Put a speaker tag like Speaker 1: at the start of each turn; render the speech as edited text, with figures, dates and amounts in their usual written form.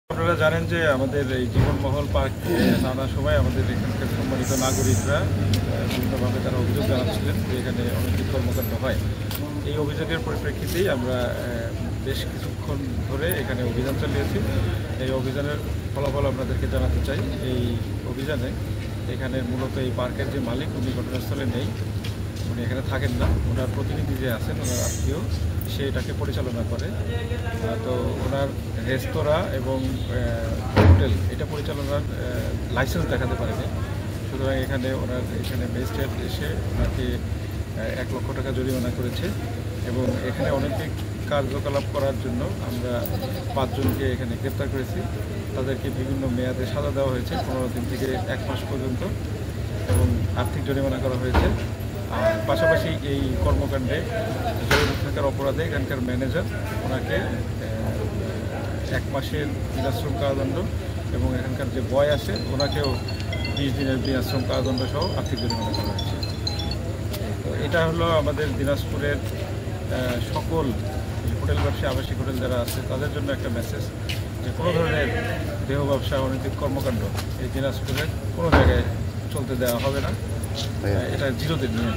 Speaker 1: আপনারা জানেন যে আমাদের এই জীবনমহল পার্কে নানা সময় আমাদের এখানকার সম্মানিত নাগরিকরা বিভিন্নভাবে তারা অভিযোগ জানাচ্ছিলেন যে এখানে অনৈতিক কর্মকাণ্ড হয়। এই অভিযোগের পরিপ্রেক্ষিতেই আমরা বেশ কিছুক্ষণ ধরে এখানে অভিযান চালিয়েছি। এই অভিযানের ফলাফল আপনাদেরকে জানাতে চাই। এই অভিযানে এখানে মূলত এই পার্কের যে মালিক উনি ঘটনাস্থলে নেই, উনি এখানে থাকেন না। ওনার প্রতিনিধি যে আছেন, ওনার আত্মীয়, সে এটাকে পরিচালনা করে। তো ওনার রেস্তোরাঁ এবং হোটেল এটা পরিচালনার লাইসেন্স দেখাতে পারেনি। সুতরাং এখানে ম্যাজিস্ট্রেট এসে ওনাকে 1 লক্ষ টাকা জরিমানা করেছে এবং এখানে অনৈতিক কার্যকলাপ করার জন্য আমরা 5 জনকে এখানে গ্রেপ্তার করেছি। তাদেরকে বিভিন্ন মেয়াদে সাজা দেওয়া হয়েছে, 15 দিন থেকে 1 মাস পর্যন্ত, এবং আর্থিক জরিমানা করা হয়েছে। আর পাশাপাশি এই কর্মকাণ্ডে জড়িত থাকার অপরাধে এখানকার ম্যানেজার, ওনাকে 1 মাসের বিনাশ্রম কারাদণ্ড এবং এখানকার যে বয় আছে ওনাকেও 20 দিনের বিনাশ্রম কারাদণ্ড সহ আর্থিক জরিমানা করা হয়েছে। তো এটা হলো আমাদের দিনাজপুরের সকল হোটেল ব্যবসা, আবাসিক হোটেল যারা আছে তাদের জন্য একটা মেসেজ যে কোনো ধরনের দেহ ব্যবসা, অনৈতিক কর্মকাণ্ড এই দিনাজপুরের কোনো জায়গায় চলতে দেওয়া হবে না। এটা 0 দিন নিয়ে